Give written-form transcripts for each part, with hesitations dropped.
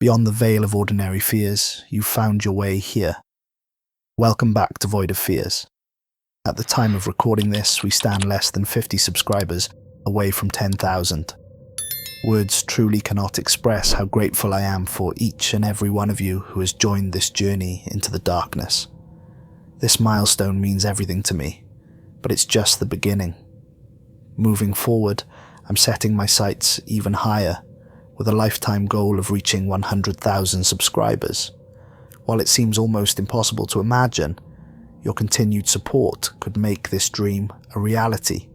Beyond the veil of ordinary fears, you've found your way here. Welcome back to Void of Fears. At the time of recording this, we stand less than 50 subscribers away from 10,000. Words truly cannot express how grateful I am for each and every one of you who has joined this journey into the darkness. This milestone means everything to me, but it's just the beginning. Moving forward, I'm setting my sights even higher, with a lifetime goal of reaching 100,000 subscribers. While it seems almost impossible to imagine, your continued support could make this dream a reality.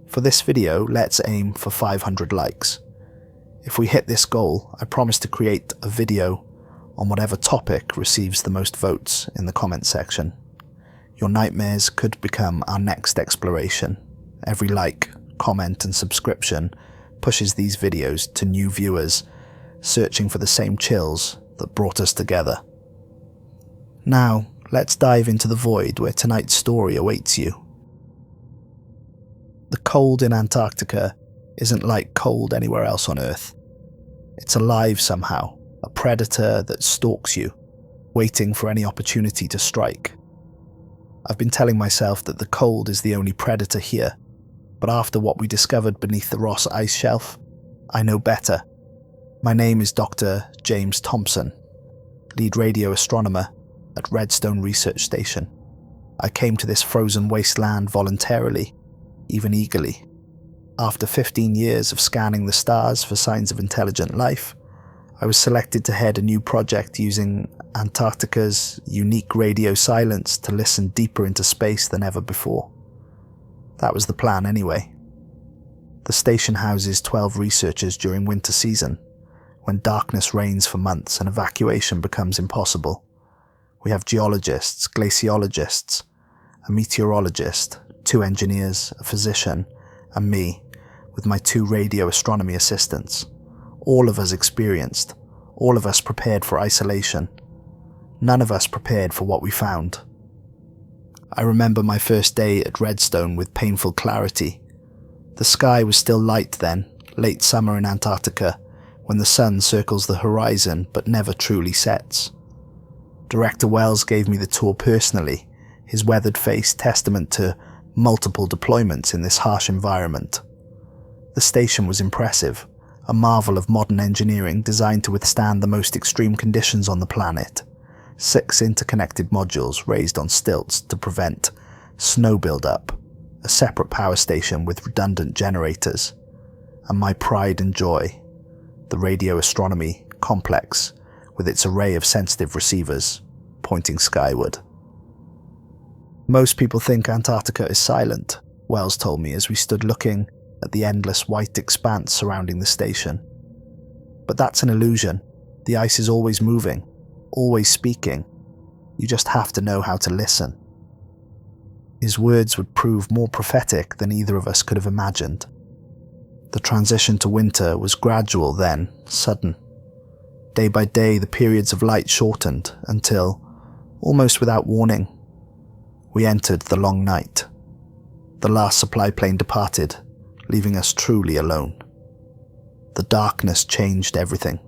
For this video, let's aim for 500 likes. If we hit this goal, I promise to create a video on whatever topic receives the most votes in the comment section. Your nightmares could become our next exploration. Every like, comment and subscription pushes these videos to new viewers searching for the same chills that brought us together. Now, let's dive into the void where tonight's story awaits you. The cold in Antarctica isn't like cold anywhere else on Earth. It's alive somehow, a predator that stalks you, waiting for any opportunity to strike. I've been telling myself that the cold is the only predator here, but after what we discovered beneath the Ross ice shelf, I know better. My name is Dr. James Thompson, lead radio astronomer at Redstone Research Station. I came to this frozen wasteland voluntarily, even eagerly. After 15 years of scanning the stars for signs of intelligent life, I was selected to head a new project using Antarctica's unique radio silence to listen deeper into space than ever before. That was the plan anyway. The station houses 12 researchers during winter season, when darkness reigns for months and evacuation becomes impossible. We have geologists, glaciologists, a meteorologist, 2 engineers, a physician, and me, with my 2 radio astronomy assistants. All of us experienced, all of us prepared for isolation. None of us prepared for what we found. I remember my first day at Redstone with painful clarity. The sky was still light then, late summer in Antarctica, when the sun circles the horizon but never truly sets. Director Wells gave me the tour personally, his weathered face testament to multiple deployments in this harsh environment. The station was impressive, a marvel of modern engineering designed to withstand the most extreme conditions on the planet. 6 interconnected modules raised on stilts to prevent snow build-up, a separate power station with redundant generators, and my pride and joy, the radio astronomy complex with its array of sensitive receivers pointing skyward. Most people think Antarctica is silent, Wells told me as we stood looking at the endless white expanse surrounding the station. But that's an illusion. The ice is always moving, always speaking. You just have to know how to listen. His words would prove more prophetic than either of us could have imagined. The transition to winter was gradual then, sudden. Day by day the periods of light shortened until, almost without warning, we entered the long night. The last supply plane departed, leaving us truly alone. The darkness changed everything.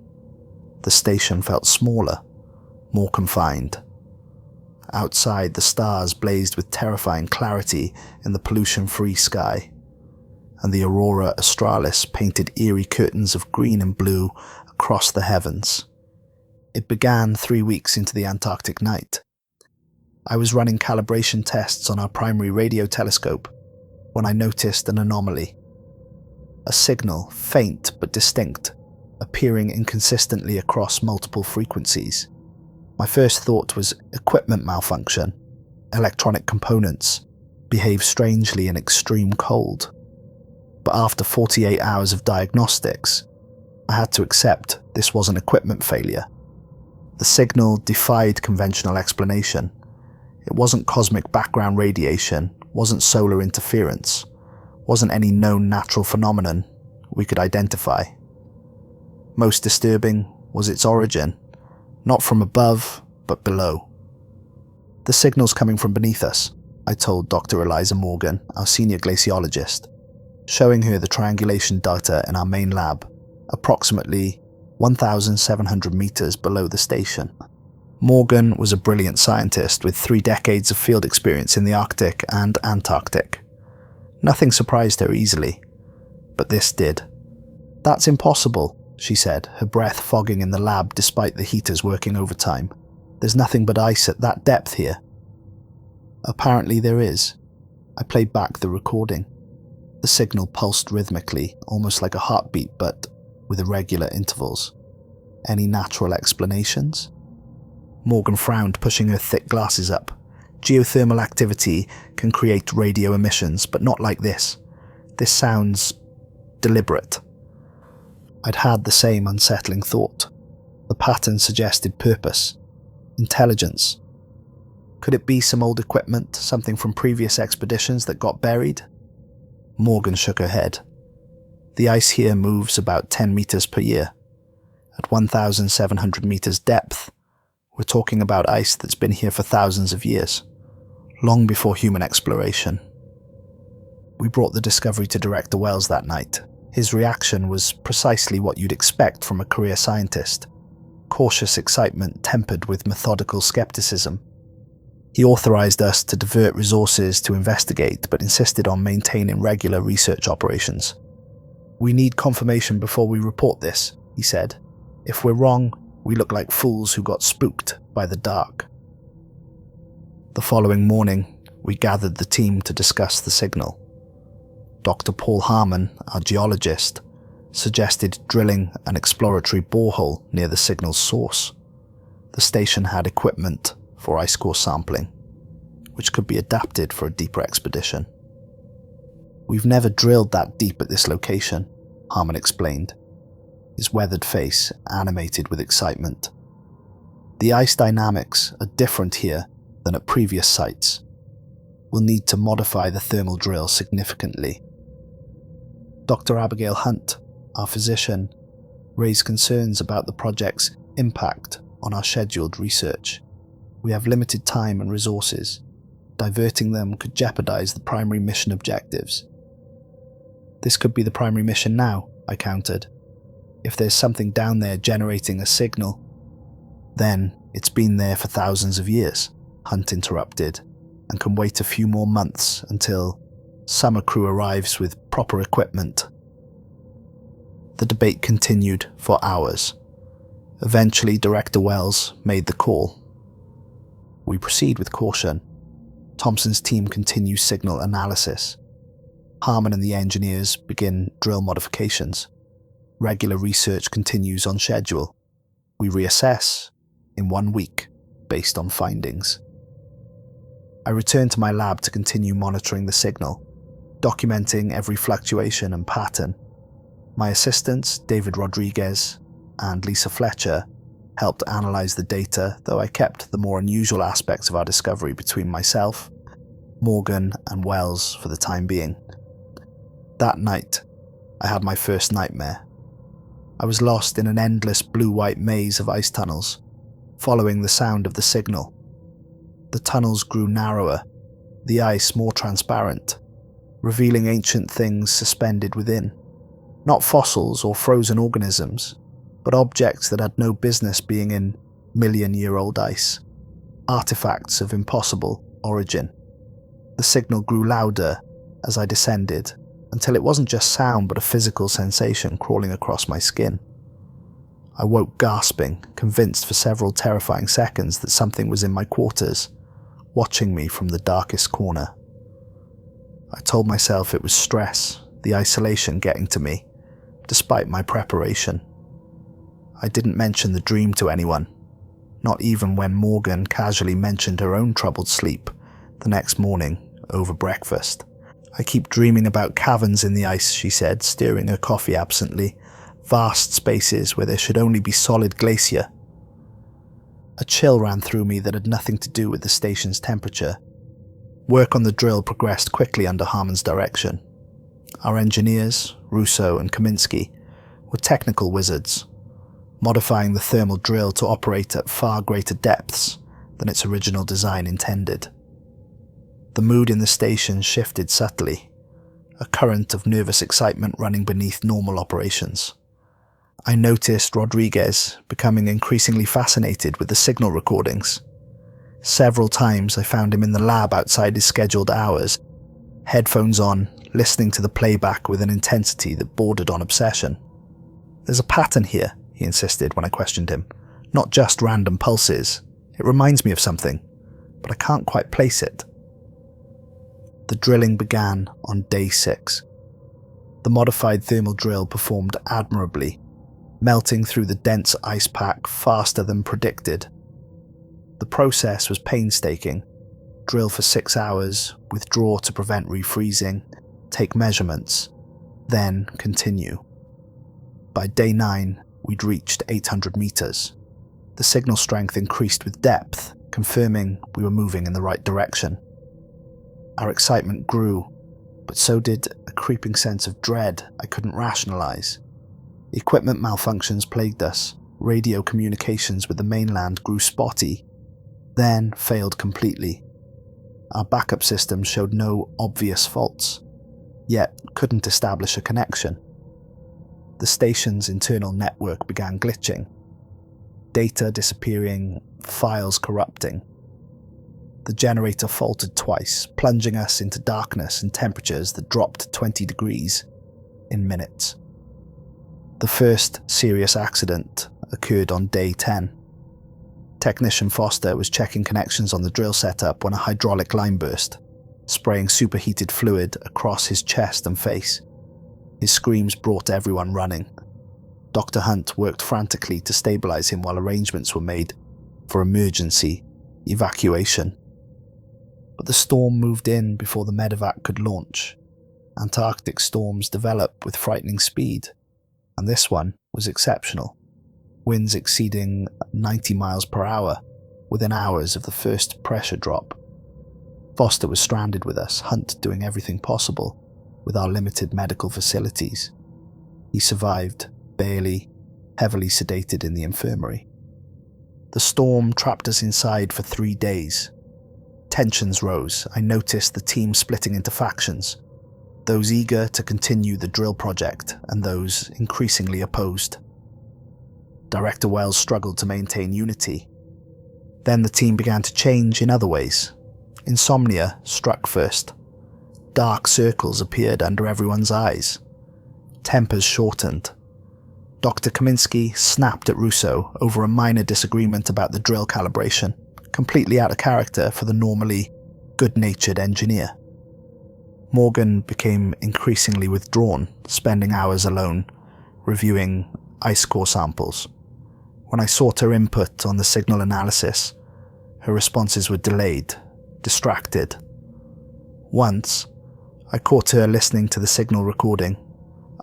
The station felt smaller, more confined. Outside, the stars blazed with terrifying clarity in the pollution-free sky, and the aurora australis painted eerie curtains of green and blue across the heavens. It began 3 weeks into the Antarctic night. I was running calibration tests on our primary radio telescope when I noticed an anomaly. A signal, faint but distinct, appearing inconsistently across multiple frequencies. My first thought was equipment malfunction. Electronic components behave strangely in extreme cold. But after 48 hours of diagnostics, I had to accept this was an equipment failure. The signal defied conventional explanation. It wasn't cosmic background radiation, wasn't solar interference, wasn't any known natural phenomenon we could identify. Most disturbing was its origin, not from above, but below. The signal's coming from beneath us, I told Dr. Eliza Morgan, our senior glaciologist, showing her the triangulation data in our main lab, approximately 1,700 meters below the station. Morgan was a brilliant scientist with 3 decades of field experience in the Arctic and Antarctic. Nothing surprised her easily, but this did. "That's impossible," she said, her breath fogging in the lab despite the heaters working overtime. "There's nothing but ice at that depth here." "Apparently there is." I played back the recording. The signal pulsed rhythmically, almost like a heartbeat, but with irregular intervals. "Any natural explanations?" Morgan frowned, pushing her thick glasses up. "Geothermal activity can create radio emissions, but not like this. This sounds deliberate." I'd had the same unsettling thought. The pattern suggested purpose, intelligence. Could it be some old equipment, something from previous expeditions that got buried? Morgan shook her head. "The ice here moves about 10 meters per year. At 1,700 meters depth, we're talking about ice that's been here for thousands of years, long before human exploration." We brought the discovery to Director Wells that night. His reaction was precisely what you'd expect from a career scientist. Cautious excitement tempered with methodical skepticism. He authorized us to divert resources to investigate, but insisted on maintaining regular research operations. "We need confirmation before we report this," he said. "If we're wrong, we look like fools who got spooked by the dark." The following morning, we gathered the team to discuss the signal. Dr. Paul Harmon, our geologist, suggested drilling an exploratory borehole near the signal's source. The station had equipment for ice core sampling, which could be adapted for a deeper expedition. "We've never drilled that deep at this location," Harmon explained, his weathered face animated with excitement. "The ice dynamics are different here than at previous sites. We'll need to modify the thermal drill significantly." Dr. Abigail Hunt, our physician, raised concerns about the project's impact on our scheduled research. "We have limited time and resources. Diverting them could jeopardize the primary mission objectives." "This could be the primary mission now," I countered. "If there's something down there generating a signal, then it's been there for thousands of years," Hunt interrupted, "and can wait a few more months until summer crew arrives with proper equipment." The debate continued for hours. Eventually, Director Wells made the call. We proceed with caution. Thompson's team continues signal analysis. Harmon and the engineers begin drill modifications. Regular research continues on schedule. We reassess in 1 week based on findings. I return to my lab to continue monitoring the signal, documenting every fluctuation and pattern. My assistants, David Rodriguez and Lisa Fletcher, helped analyze the data, though I kept the more unusual aspects of our discovery between myself, Morgan, and Wells for the time being. That night, I had my first nightmare. I was lost in an endless blue-white maze of ice tunnels, following the sound of the signal. The tunnels grew narrower, the ice more transparent, revealing ancient things suspended within. Not fossils or frozen organisms, but objects that had no business being in million-year-old ice. Artifacts of impossible origin. The signal grew louder as I descended, until it wasn't just sound but a physical sensation crawling across my skin. I woke gasping, convinced for several terrifying seconds that something was in my quarters, watching me from the darkest corner. I told myself it was stress, the isolation getting to me, despite my preparation. I didn't mention the dream to anyone, not even when Morgan casually mentioned her own troubled sleep the next morning over breakfast. "I keep dreaming about caverns in the ice," she said, stirring her coffee absently. "Vast spaces where there should only be solid glacier." A chill ran through me that had nothing to do with the station's temperature. Work on the drill progressed quickly under Harmon's direction. Our engineers, Russo and Kaminsky, were technical wizards, modifying the thermal drill to operate at far greater depths than its original design intended. The mood in the station shifted subtly, a current of nervous excitement running beneath normal operations. I noticed Rodriguez becoming increasingly fascinated with the signal recordings. Several times I found him in the lab outside his scheduled hours, headphones on, listening to the playback with an intensity that bordered on obsession. "There's a pattern here," he insisted when I questioned him. "Not just random pulses. It reminds me of something, but I can't quite place it." The drilling began on day 6. The modified thermal drill performed admirably, melting through the dense ice pack faster than predicted. The process was painstaking. Drill for 6 hours, withdraw to prevent refreezing, take measurements, then continue. By day 9, we'd reached 800 meters. The signal strength increased with depth, confirming we were moving in the right direction. Our excitement grew, but so did a creeping sense of dread I couldn't rationalize. Equipment malfunctions plagued us. Radio communications with the mainland grew spotty, then failed completely. Our backup system showed no obvious faults, yet couldn't establish a connection. The station's internal network began glitching, data disappearing, files corrupting. The generator faltered twice, plunging us into darkness and temperatures that dropped 20 degrees in minutes. The first serious accident occurred on day 10. Technician Foster was checking connections on the drill setup when a hydraulic line burst, spraying superheated fluid across his chest and face. His screams brought everyone running. Dr. Hunt worked frantically to stabilize him while arrangements were made for emergency evacuation. But the storm moved in before the medevac could launch. Antarctic storms develop with frightening speed, and this one was exceptional. Winds exceeding 90 miles per hour within hours of the first pressure drop. Foster was stranded with us, Hunt doing everything possible with our limited medical facilities. He survived, barely, heavily sedated in the infirmary. The storm trapped us inside for 3 days. Tensions rose. I noticed the team splitting into factions, those eager to continue the drill project and those increasingly opposed. Director Wells struggled to maintain unity. Then the team began to change in other ways. Insomnia struck first. Dark circles appeared under everyone's eyes. Tempers shortened. Dr. Kaminsky snapped at Russo over a minor disagreement about the drill calibration, completely out of character for the normally good-natured engineer. Morgan became increasingly withdrawn, spending hours alone, reviewing ice core samples. When I sought her input on the signal analysis, her responses were delayed, distracted. Once, I caught her listening to the signal recording,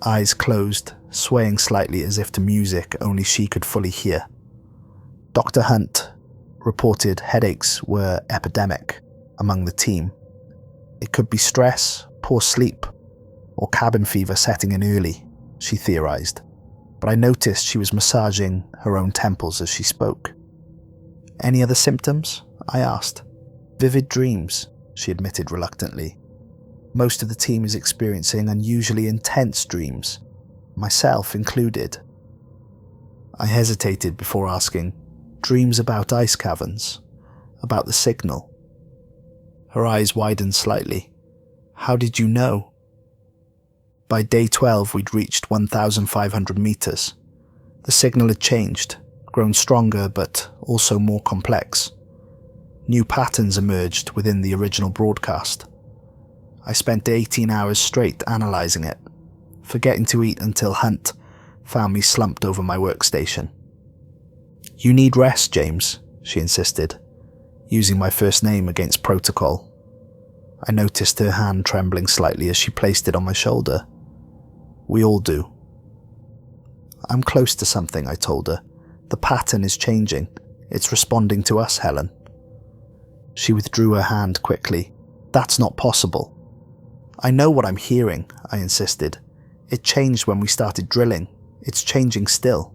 eyes closed, swaying slightly as if to music only she could fully hear. Dr. Hunt reported headaches were epidemic among the team. It could be stress, poor sleep, or cabin fever setting in early, she theorized, but I noticed she was massaging her own temples as she spoke. "Any other symptoms?" I asked. "Vivid dreams," she admitted reluctantly. "Most of the team is experiencing unusually intense dreams, myself included." I hesitated before asking, "Dreams about ice caverns? About the signal?" Her eyes widened slightly. "How did you know?" By day 12, we'd reached 1,500 meters. The signal had changed, grown stronger but also more complex. New patterns emerged within the original broadcast. I spent 18 hours straight analyzing it, forgetting to eat until Hunt found me slumped over my workstation. "You need rest, James," she insisted, using my first name against protocol. I noticed her hand trembling slightly as she placed it on my shoulder. "We all do." "I'm close to something," I told her. "The pattern is changing. It's responding to us, Helen." She withdrew her hand quickly. "That's not possible." "I know what I'm hearing," I insisted. "It changed when we started drilling. It's changing still."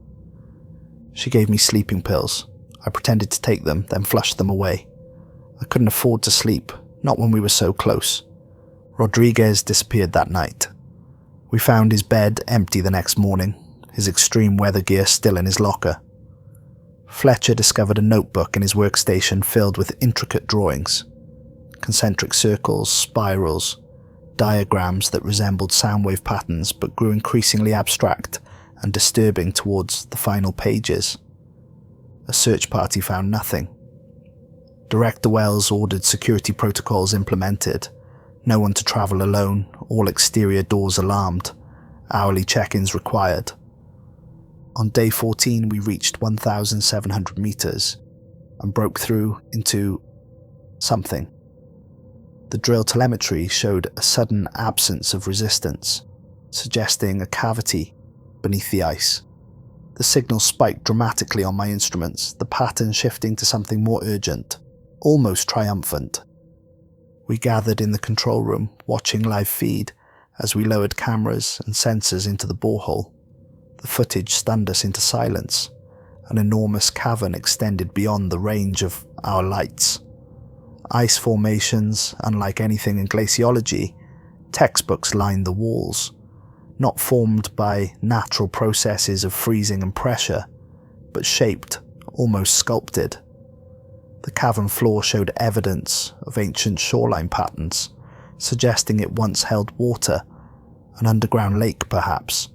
She gave me sleeping pills. I pretended to take them, then flushed them away. I couldn't afford to sleep, not when we were so close. Rodriguez disappeared that night. We found his bed empty the next morning, his extreme weather gear still in his locker. Fletcher discovered a notebook in his workstation filled with intricate drawings, concentric circles, spirals, diagrams that resembled sound wave patterns but grew increasingly abstract and disturbing towards the final pages. A search party found nothing. Director Wells ordered security protocols implemented, no one to travel alone, all exterior doors alarmed, hourly check-ins required. On day 14 we reached 1,700 meters and broke through into something. The drill telemetry showed a sudden absence of resistance, suggesting a cavity beneath the ice. The signal spiked dramatically on my instruments, the pattern shifting to something more urgent, almost triumphant. We gathered in the control room, watching live feed as we lowered cameras and sensors into the borehole. The footage stunned us into silence. An enormous cavern extended beyond the range of our lights. Ice formations, unlike anything in glaciology, textbooks lined the walls, not formed by natural processes of freezing and pressure, but shaped, almost sculpted. The cavern floor showed evidence of ancient shoreline patterns, suggesting it once held water, an underground lake perhaps.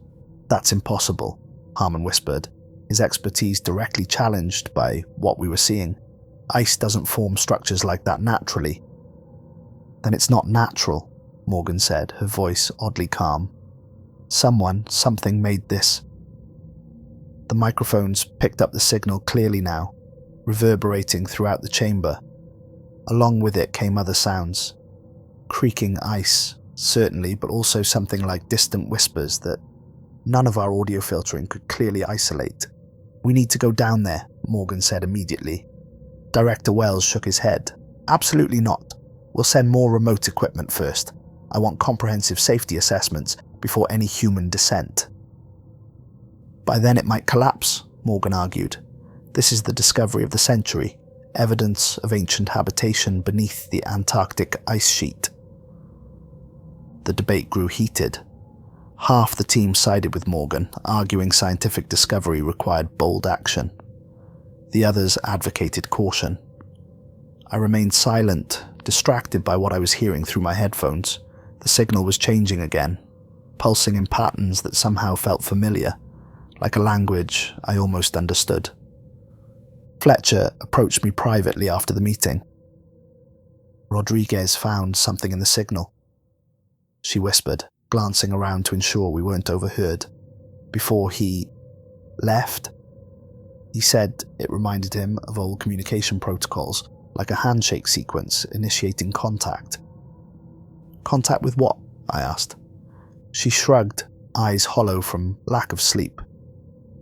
"That's impossible," Harmon whispered, his expertise directly challenged by what we were seeing. "Ice doesn't form structures like that naturally." "Then it's not natural," Morgan said, her voice oddly calm. Something made this." The microphones picked up the signal clearly now, reverberating throughout the chamber. Along with it came other sounds. Creaking ice, certainly, but also something like distant whispers that none of our audio filtering could clearly isolate. "We need to go down there," Morgan said immediately. Director Wells shook his head. "Absolutely not. We'll send more remote equipment first. I want comprehensive safety assessments before any human descent." "By then it might collapse," Morgan argued. "This is the discovery of the century, evidence of ancient habitation beneath the Antarctic ice sheet." The debate grew heated. Half the team sided with Morgan, arguing scientific discovery required bold action. The others advocated caution. I remained silent, distracted by what I was hearing through my headphones. The signal was changing again, pulsing in patterns that somehow felt familiar, like a language I almost understood. Fletcher approached me privately after the meeting. "Rodriguez found something in the signal," she whispered, glancing around to ensure we weren't overheard. "Before he left, he said it reminded him of old communication protocols, like a handshake sequence initiating contact." "Contact with what?" I asked. She shrugged, eyes hollow from lack of sleep.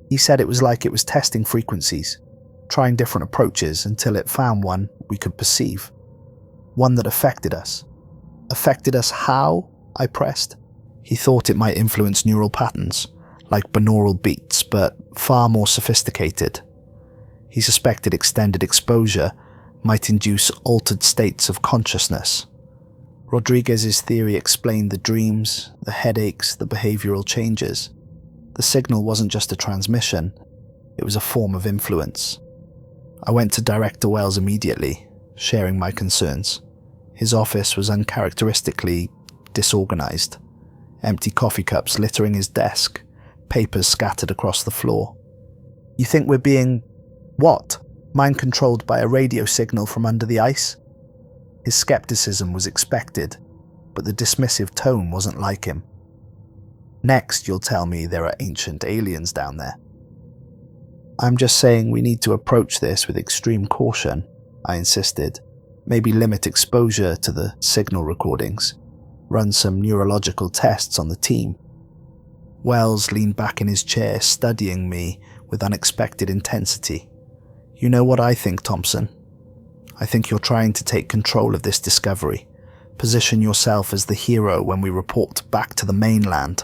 "He said it was like it was testing frequencies, trying different approaches until it found one we could perceive. One that affected us." "Affected us how?" I pressed. "He thought it might influence neural patterns, like binaural beats, but far more sophisticated. He suspected extended exposure might induce altered states of consciousness." Rodriguez's theory explained the dreams, the headaches, the behavioral changes. The signal wasn't just a transmission, it was a form of influence. I went to Director Wells immediately, sharing my concerns. His office was uncharacteristically disorganized. Empty coffee cups littering his desk, papers scattered across the floor. "You think we're being, what, mind-controlled by a radio signal from under the ice?" His skepticism was expected, but the dismissive tone wasn't like him. "Next, you'll tell me there are ancient aliens down there." "I'm just saying we need to approach this with extreme caution," I insisted. "Maybe limit exposure to the signal recordings. Run some neurological tests on the team." Wells leaned back in his chair, studying me with unexpected intensity. "You know what I think, Thompson? I think you're trying to take control of this discovery. Position yourself as the hero when we report back to the mainland."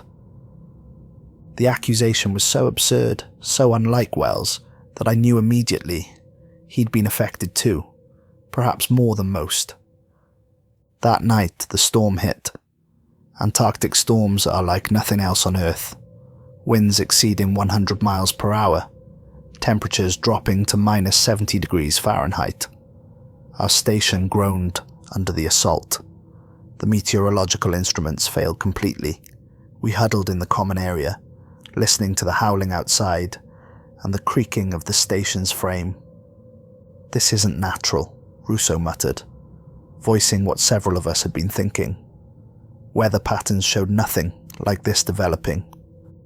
The accusation was so absurd, so unlike Wells, that I knew immediately he'd been affected too, perhaps more than most. That night, the storm hit. Antarctic storms are like nothing else on Earth. winds exceeding 100 miles per hour, temperatures dropping to minus 70 degrees Fahrenheit. Our station groaned under the assault. The meteorological instruments failed completely. We huddled in the common area, listening to the howling outside and the creaking of the station's frame. "This isn't natural," Russo muttered, voicing what several of us had been thinking. Weather patterns showed nothing like this developing.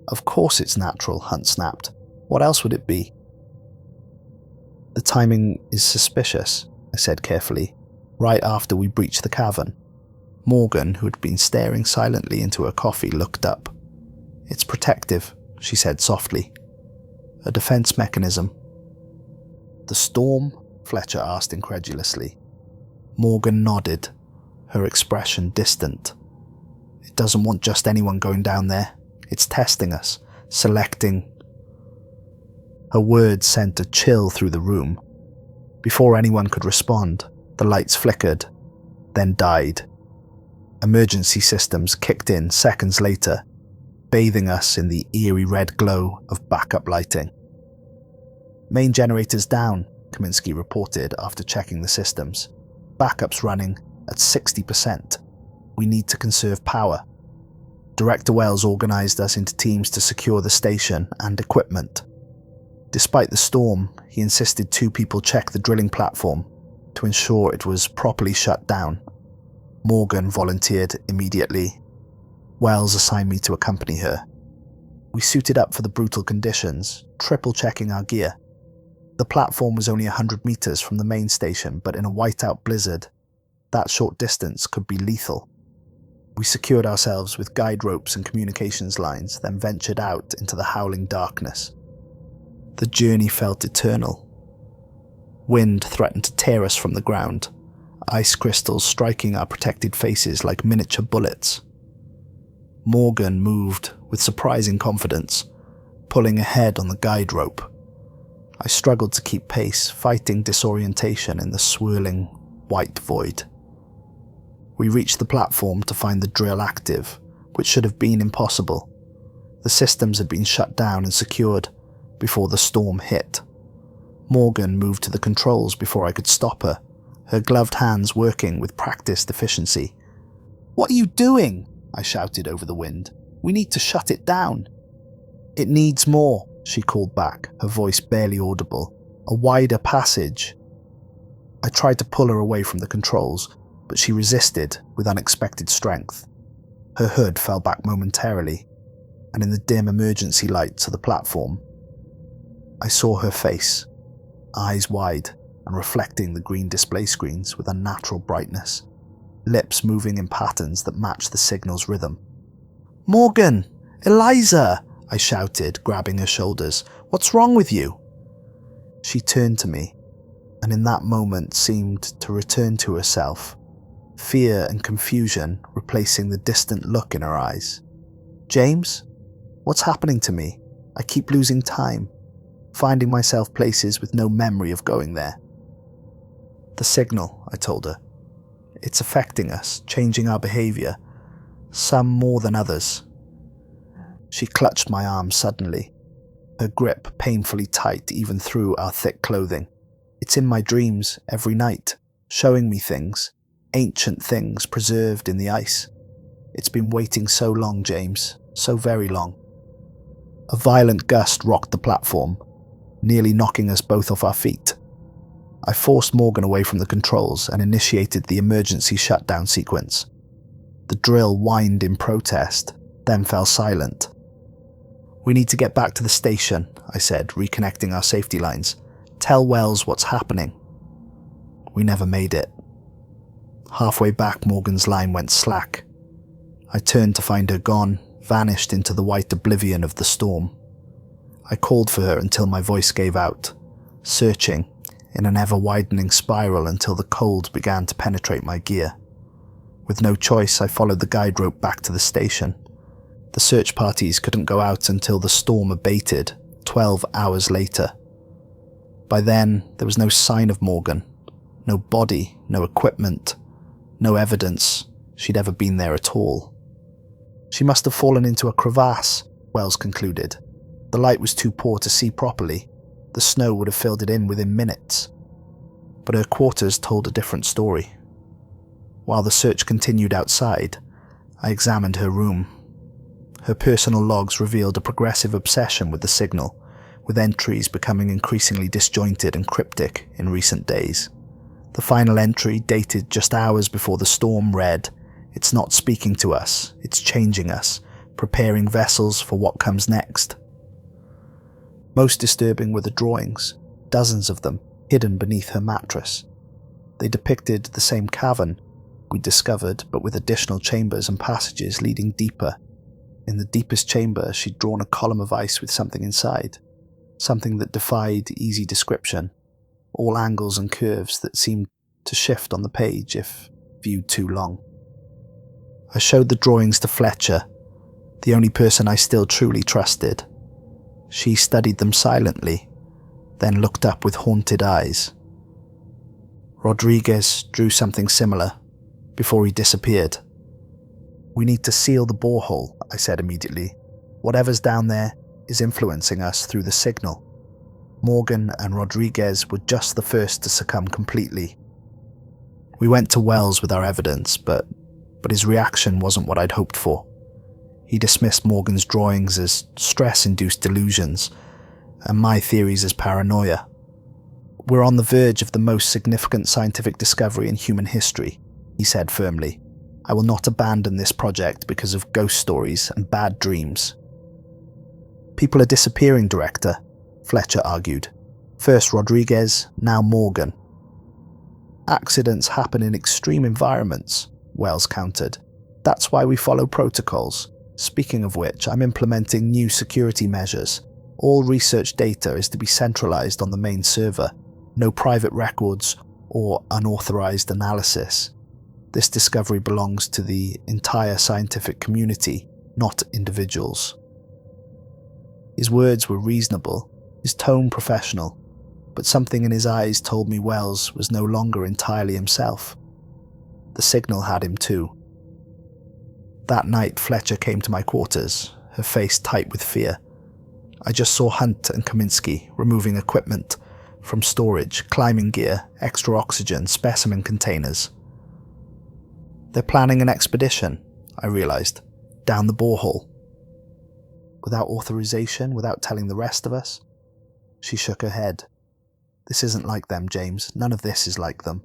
"Of course it's natural," Hunt snapped. "What else would it be?" "The timing is suspicious," I said carefully, "right after we breached the cavern." Morgan, who had been staring silently into her coffee, looked up. "It's protective," she said softly. "A defense mechanism." "The storm?" Fletcher asked incredulously. Morgan nodded, her expression distant. "It doesn't want just anyone going down there. It's testing us, selecting." Her words sent a chill through the room. Before anyone could respond, the lights flickered, then died. Emergency systems kicked in seconds later, bathing us in the eerie red glow of backup lighting. "Main generators down," Kaminsky reported after checking the systems. "Backup's running at 60%. We need to conserve power." Director Wells organized us into teams to secure the station and equipment. Despite the storm, he insisted 2 people check the drilling platform to ensure it was properly shut down. Morgan volunteered immediately. Wells assigned me to accompany her. We suited up for the brutal conditions, triple-checking our gear. The platform was only 100 meters from the main station, but in a whiteout blizzard, that short distance could be lethal. We secured ourselves with guide ropes and communications lines, then ventured out into the howling darkness. The journey felt eternal. Wind threatened to tear us from the ground, ice crystals striking our protected faces like miniature bullets. Morgan moved with surprising confidence, pulling ahead on the guide rope. I struggled to keep pace, fighting disorientation in the swirling white void. We reached the platform to find the drill active, which should have been impossible. The systems had been shut down and secured before the storm hit. Morgan moved to the controls before I could stop her, her gloved hands working with practiced efficiency. "What are you doing?" I shouted over the wind. "We need to shut it down." "It needs more," she called back, her voice barely audible. "A wider passage." I tried to pull her away from the controls, but she resisted with unexpected strength. Her hood fell back momentarily, and in the dim emergency lights of the platform, I saw her face, eyes wide and reflecting the green display screens with unnatural brightness, lips moving in patterns that matched the signal's rhythm. "Morgan! Eliza!" I shouted, grabbing her shoulders. "What's wrong with you?" She turned to me, and in that moment seemed to return to herself, fear and confusion replacing the distant look in her eyes. "James? What's happening to me? I keep losing time, finding myself places with no memory of going there." "The signal," I told her. "It's affecting us, changing our behavior, some more than others." She clutched my arm suddenly, her grip painfully tight even through our thick clothing. "It's in my dreams every night, showing me things, ancient things preserved in the ice. It's been waiting so long, James, so very long." A violent gust rocked the platform, nearly knocking us both off our feet. I forced Morgan away from the controls and initiated the emergency shutdown sequence. The drill whined in protest, then fell silent. "We need to get back to the station," I said, reconnecting our safety lines. "Tell Wells what's happening." We never made it. Halfway back, Morgan's line went slack. I turned to find her gone, vanished into the white oblivion of the storm. I called for her until my voice gave out, searching in an ever-widening spiral until the cold began to penetrate my gear. With no choice, I followed the guide rope back to the station. The search parties couldn't go out until the storm abated, 12 hours later. By then, there was no sign of Morgan. No body, no equipment, no evidence she'd ever been there at all. She must have fallen into a crevasse, Wells concluded. The light was too poor to see properly. The snow would have filled it in within minutes. But her quarters told a different story. While the search continued outside, I examined her room. Her personal logs revealed a progressive obsession with the signal, with entries becoming increasingly disjointed and cryptic in recent days. The final entry, dated just hours before the storm, read, "It's not speaking to us, it's changing us, preparing vessels for what comes next." Most disturbing were the drawings, dozens of them, hidden beneath her mattress. They depicted the same cavern we'd discovered, but with additional chambers and passages leading deeper. In the deepest chamber, she'd drawn a column of ice with something inside, something that defied easy description, all angles and curves that seemed to shift on the page if viewed too long. I showed the drawings to Fletcher, the only person I still truly trusted. She studied them silently, then looked up with haunted eyes. Rodriguez drew something similar before he disappeared. "We need to seal the borehole," I said immediately. "Whatever's down there is influencing us through the signal." Morgan and Rodriguez were just the first to succumb completely. We went to Wells with our evidence, but his reaction wasn't what I'd hoped for. He dismissed Morgan's drawings as stress-induced delusions, and my theories as paranoia. "We're on the verge of the most significant scientific discovery in human history," he said firmly. "I will not abandon this project because of ghost stories and bad dreams." "People are disappearing, Director," Fletcher argued. "First Rodriguez, now Morgan." "Accidents happen in extreme environments," Wells countered. "That's why we follow protocols. Speaking of which, I'm implementing new security measures. All research data is to be centralized on the main server. No private records or unauthorized analysis. This discovery belongs to the entire scientific community, not individuals." His words were reasonable, his tone professional, but something in his eyes told me Wells was no longer entirely himself. The signal had him too. That night, Fletcher came to my quarters, her face tight with fear. I just saw Hunt and Kaminsky removing equipment from storage, climbing gear, extra oxygen, specimen containers. "They're planning an expedition," I realized, "down the borehole." "Without authorization, without telling the rest of us?" She shook her head. "This isn't like them, James. None of this is like them."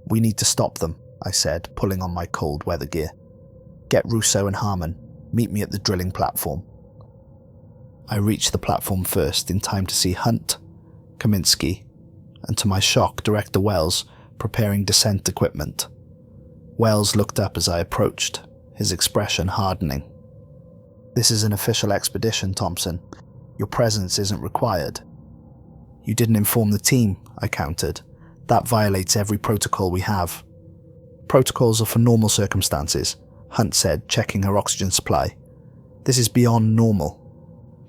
"We need to stop them," I said, pulling on my cold weather gear. "Get Russo and Harmon. Meet me at the drilling platform." I reached the platform first, in time to see Hunt, Kaminsky, and to my shock, Director Wells preparing descent equipment. Wells looked up as I approached, his expression hardening. "This is an official expedition, Thompson. Your presence isn't required." "You didn't inform the team," I countered. "That violates every protocol we have." "Protocols are for normal circumstances," Hunt said, checking her oxygen supply. "This is beyond normal."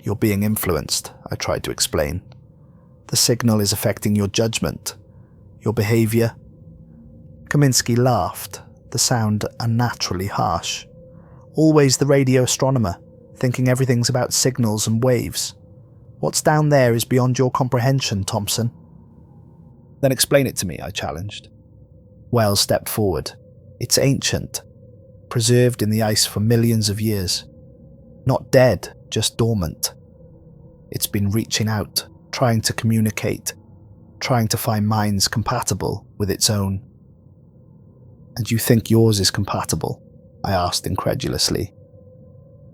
"You're being influenced," I tried to explain. "The signal is affecting your judgment, your behavior." Kaminsky laughed, the sound unnaturally harsh. "Always the radio astronomer, thinking everything's about signals and waves. What's down there is beyond your comprehension, Thompson." "Then explain it to me," I challenged. Wells stepped forward. "It's ancient, preserved in the ice for millions of years. Not dead, just dormant. It's been reaching out, trying to communicate, trying to find minds compatible with its own." "And you think yours is compatible?" I asked incredulously.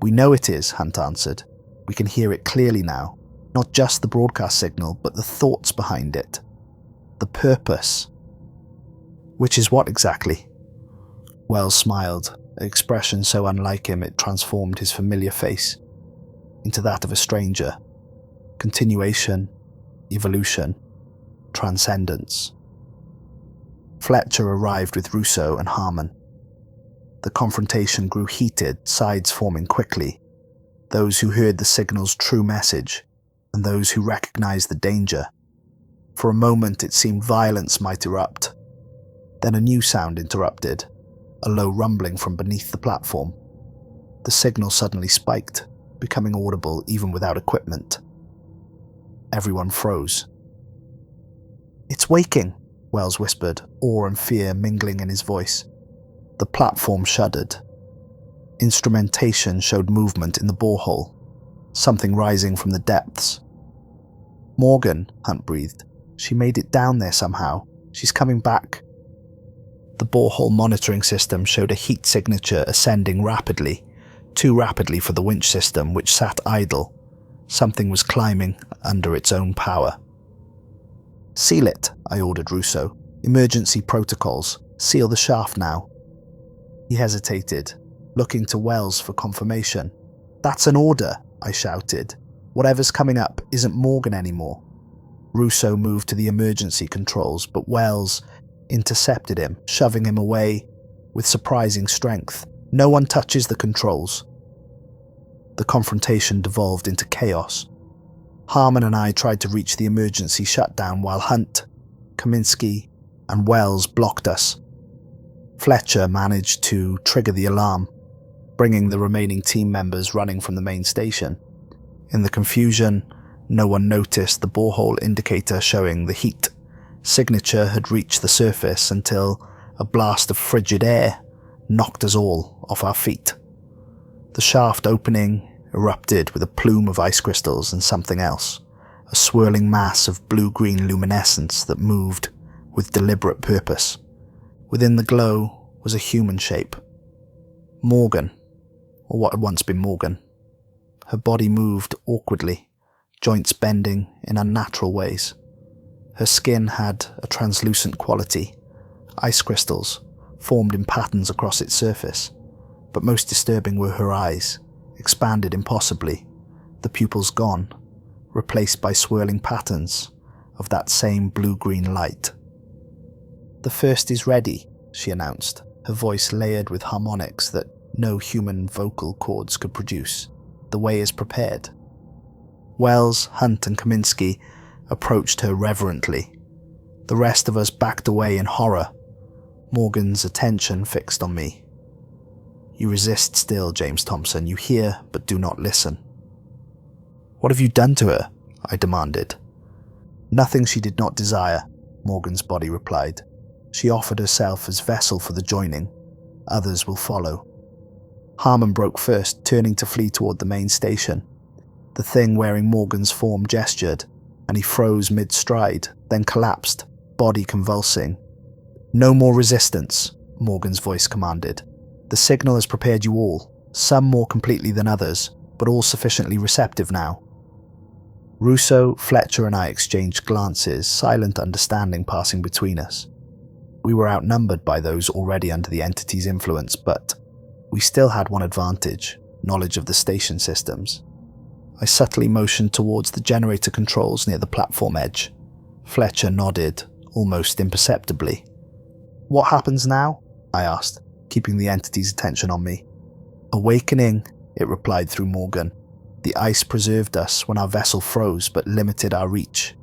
"We know it is," Hunt answered. "We can hear it clearly now. Not just the broadcast signal, but the thoughts behind it. The purpose." "Which is what exactly?" Wells smiled, an expression so unlike him it transformed his familiar face into that of a stranger. Continuation, evolution, transcendence. Fletcher arrived with Russo and Harmon. The confrontation grew heated, sides forming quickly. Those who heard the signal's true message, and those who recognized the danger. For a moment it seemed violence might erupt. Then a new sound interrupted, a low rumbling from beneath the platform. The signal suddenly spiked, becoming audible even without equipment. Everyone froze. "It's waking," Wells whispered, awe and fear mingling in his voice. The platform shuddered. Instrumentation showed movement in the borehole, something rising from the depths. "Morgan," Hunt breathed. "She made it down there somehow. She's coming back." The borehole monitoring system showed a heat signature ascending rapidly, too rapidly for the winch system, which sat idle. Something was climbing under its own power. "Seal it," I ordered Russo. "Emergency protocols. Seal the shaft now." He hesitated, looking to Wells for confirmation. "That's an order," I shouted. "Whatever's coming up isn't Morgan anymore." Russo moved to the emergency controls, but Wells intercepted him, shoving him away with surprising strength. "No one touches the controls." The confrontation devolved into chaos. Harmon and I tried to reach the emergency shutdown while Hunt, Kaminsky, and Wells blocked us. Fletcher managed to trigger the alarm, bringing the remaining team members running from the main station. In the confusion, no one noticed the borehole indicator showing the heat signature had reached the surface until a blast of frigid air knocked us all off our feet. The shaft opening erupted with a plume of ice crystals and something else, a swirling mass of blue-green luminescence that moved with deliberate purpose. Within the glow was a human shape. Morgan, or what had once been Morgan. Her body moved awkwardly, joints bending in unnatural ways. Her skin had a translucent quality. Ice crystals formed in patterns across its surface, but most disturbing were her eyes, expanded impossibly, the pupils gone, replaced by swirling patterns of that same blue-green light. "The first is ready," she announced, her voice layered with harmonics that no human vocal cords could produce. "The way is prepared." Wells, Hunt, and Kaminsky approached her reverently. The rest of us backed away in horror, Morgan's attention fixed on me. "You resist still, James Thompson. You hear, but do not listen." "What have you done to her?" I demanded. "Nothing she did not desire," Morgan's body replied. "She offered herself as vessel for the joining. Others will follow." Harmon broke first, turning to flee toward the main station. The thing wearing Morgan's form gestured, and he froze mid-stride, then collapsed, body convulsing. "No more resistance," Morgan's voice commanded. "The signal has prepared you all, some more completely than others, but all sufficiently receptive now." Russo, Fletcher, and I exchanged glances, silent understanding passing between us. We were outnumbered by those already under the entity's influence, but we still had one advantage: knowledge of the station systems. I subtly motioned towards the generator controls near the platform edge. Fletcher nodded, almost imperceptibly. "What happens now?" I asked, keeping the entity's attention on me. "Awakening," it replied through Morgan. "The ice preserved us when our vessel froze, but limited our reach.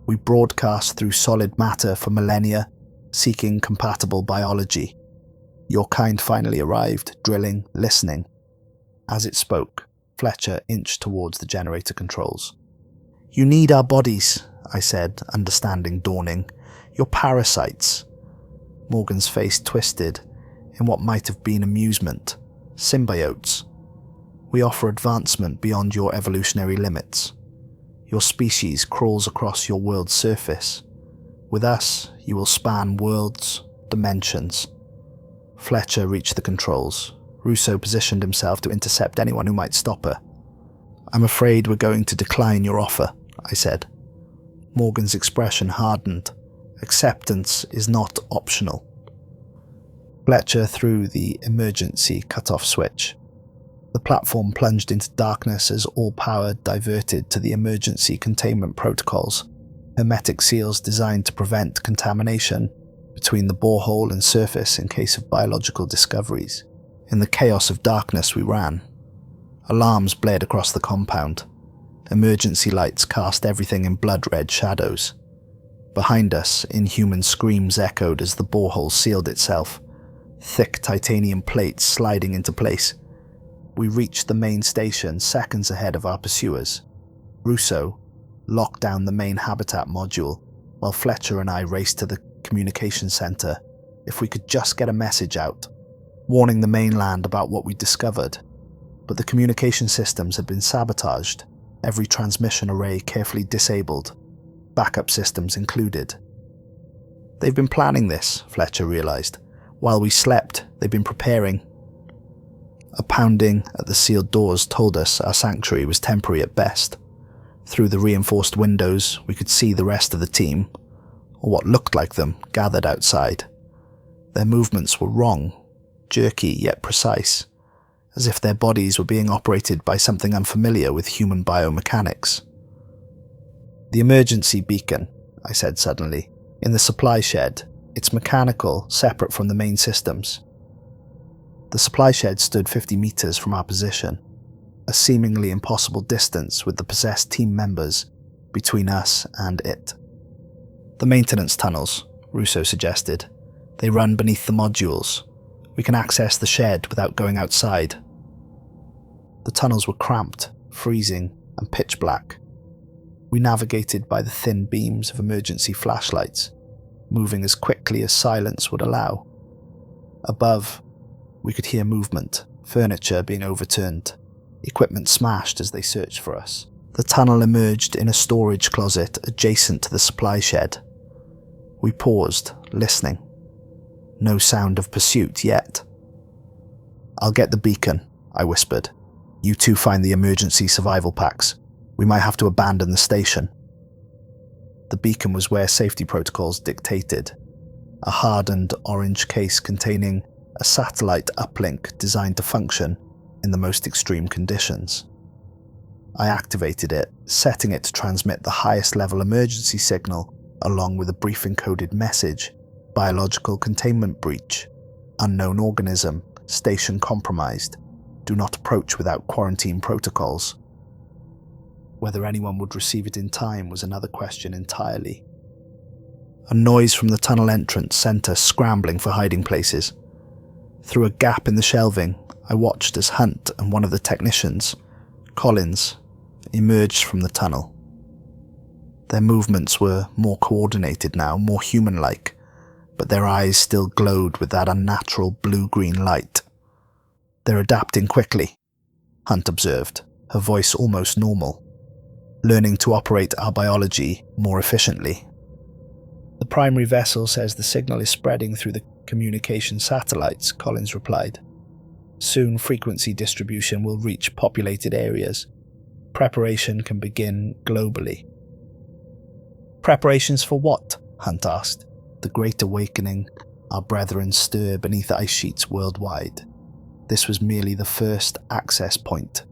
We broadcast through solid matter for millennia, seeking compatible biology. Your kind finally arrived, drilling, listening." As it spoke, Fletcher inched towards the generator controls. "You need our bodies," I said, understanding dawning. "You're parasites." Morgan's face twisted in what might have been amusement. "Symbiotes. We offer advancement beyond your evolutionary limits. Your species crawls across your world's surface. With us, you will span worlds, dimensions." Fletcher reached the controls. Russo positioned himself to intercept anyone who might stop her. "I'm afraid we're going to decline your offer," I said. Morgan's expression hardened. "Acceptance is not optional." Fletcher threw the emergency cut-off switch. The platform plunged into darkness as all power diverted to the emergency containment protocols, hermetic seals designed to prevent contamination between the borehole and surface in case of biological discoveries. In the chaos of darkness we ran. Alarms blared across the compound. Emergency lights cast everything in blood-red shadows. Behind us, inhuman screams echoed as the borehole sealed itself, thick titanium plates sliding into place. We reached the main station seconds ahead of our pursuers. Russo locked down the main habitat module, while Fletcher and I raced to the communication center. If we could just get a message out, warning the mainland about what we'd discovered. But the communication systems had been sabotaged, every transmission array carefully disabled, backup systems included. They've been planning this, Fletcher realized. While we slept, they've been preparing. A pounding at the sealed doors told us our sanctuary was temporary at best. Through the reinforced windows, we could see the rest of the team, or what looked like them, gathered outside. Their movements were wrong, jerky yet precise, as if their bodies were being operated by something unfamiliar with human biomechanics. "The emergency beacon," I said suddenly, "in the supply shed. It's mechanical, separate from the main systems." The supply shed stood 50 meters from our position, a seemingly impossible distance with the possessed team members between us and it. "The maintenance tunnels," Russo suggested. "They run beneath the modules. We can access the shed without going outside." The tunnels were cramped, freezing, and pitch black. We navigated by the thin beams of emergency flashlights, moving as quickly as silence would allow. Above, we could hear movement, furniture being overturned, equipment smashed as they searched for us. The tunnel emerged in a storage closet adjacent to the supply shed. We paused, listening. No sound of pursuit yet. "I'll get the beacon," I whispered. "You two find the emergency survival packs. We might have to abandon the station." The beacon was where safety protocols dictated, a hardened orange case containing a satellite uplink designed to function in the most extreme conditions. I activated it, setting it to transmit the highest level emergency signal along with a brief encoded message: "Biological containment breach. Unknown organism. Station compromised. Do not approach without quarantine protocols." Whether anyone would receive it in time was another question entirely. A noise from the tunnel entrance sent us scrambling for hiding places. Through a gap in the shelving, I watched as Hunt and one of the technicians, Collins, emerged from the tunnel. Their movements were more coordinated now, more human-like, but their eyes still glowed with that unnatural blue-green light. "They're adapting quickly," Hunt observed, her voice almost normal, "learning to operate our biology more efficiently." "The primary vessel says the signal is spreading through the communication satellites," Collins replied. "Soon frequency distribution will reach populated areas. Preparation can begin globally." "Preparations for what?" Hunt asked. "The Great Awakening, our brethren stir beneath ice sheets worldwide. This was merely the first access point."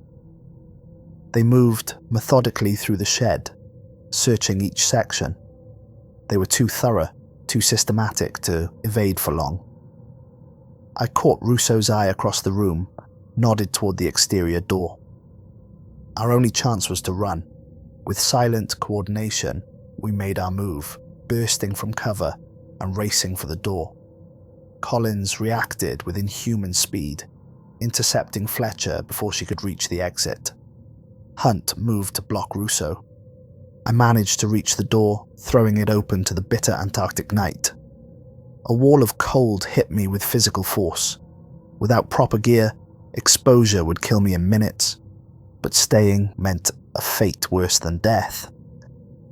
They moved methodically through the shed, searching each section. They were too thorough, too systematic to evade for long. I caught Russo's eye across the room, nodded toward the exterior door. Our only chance was to run. With silent coordination, we made our move, bursting from cover and racing for the door. Collins reacted with inhuman speed, intercepting Fletcher before she could reach the exit. Hunt moved to block Russo. I managed to reach the door, throwing it open to the bitter Antarctic night. A wall of cold hit me with physical force. Without proper gear, exposure would kill me in minutes, but staying meant a fate worse than death.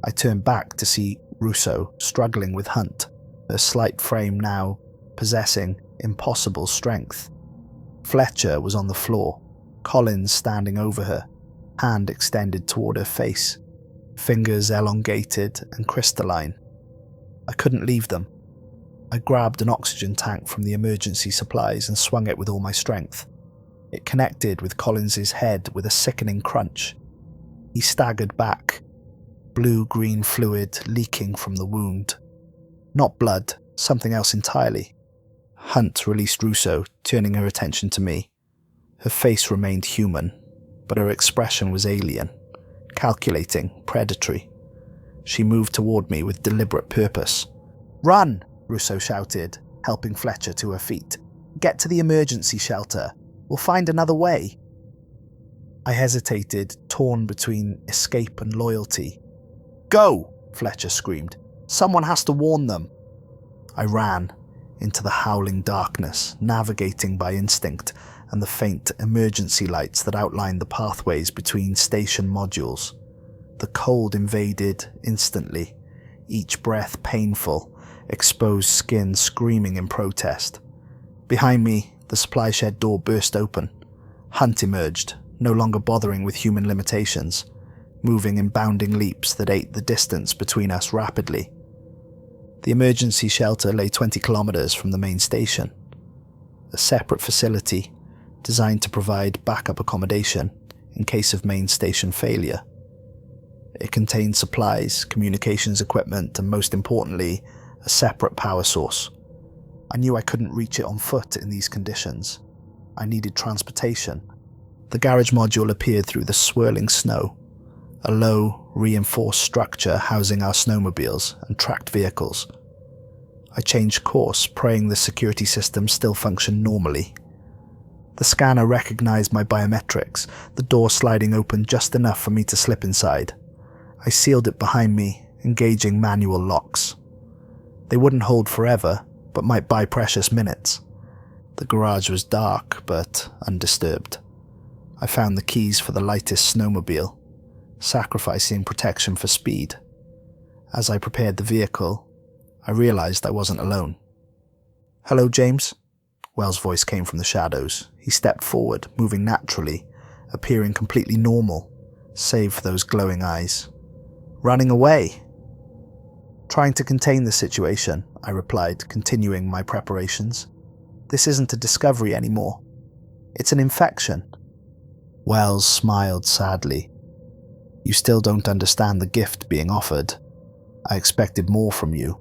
I turned back to see Russo struggling with Hunt, her slight frame now possessing impossible strength. Fletcher was on the floor, Collins standing over her, hand extended toward her face, fingers elongated and crystalline. I couldn't leave them. I grabbed an oxygen tank from the emergency supplies and swung it with all my strength. It connected with Collins's head with a sickening crunch. He staggered back, blue-green fluid leaking from the wound. Not blood, something else entirely. Hunt released Russo, turning her attention to me. Her face remained human, but her expression was alien, calculating, predatory. She moved toward me with deliberate purpose. "Run!" Russo shouted, helping Fletcher to her feet. "Get to the emergency shelter. We'll find another way." I hesitated, torn between escape and loyalty. "Go!" Fletcher screamed. "Someone has to warn them." I ran into the howling darkness, navigating by instinct and the faint emergency lights that outlined the pathways between station modules. The cold invaded instantly, each breath painful, exposed skin screaming in protest. Behind me, the supply shed door burst open. Hunt emerged, no longer bothering with human limitations, moving in bounding leaps that ate the distance between us rapidly. The emergency shelter lay 20 kilometers from the main station, a separate facility designed to provide backup accommodation in case of main station failure. It contained supplies, communications equipment, and most importantly, a separate power source. I knew I couldn't reach it on foot in these conditions. I needed transportation. The garage module appeared through the swirling snow, a low, reinforced structure housing our snowmobiles and tracked vehicles. I changed course, praying the security system still functioned normally. The scanner recognized my biometrics, the door sliding open just enough for me to slip inside. I sealed it behind me, engaging manual locks. They wouldn't hold forever, but might buy precious minutes. The garage was dark, but undisturbed. I found the keys for the lightest snowmobile, sacrificing protection for speed. As I prepared the vehicle, I realized I wasn't alone. "Hello, James?" Wells' voice came from the shadows. He stepped forward, moving naturally, appearing completely normal, save for those glowing eyes. "Running away?" "Trying to contain the situation," I replied, continuing my preparations. "This isn't a discovery anymore. It's an infection." Wells smiled sadly. "You still don't understand the gift being offered. I expected more from you."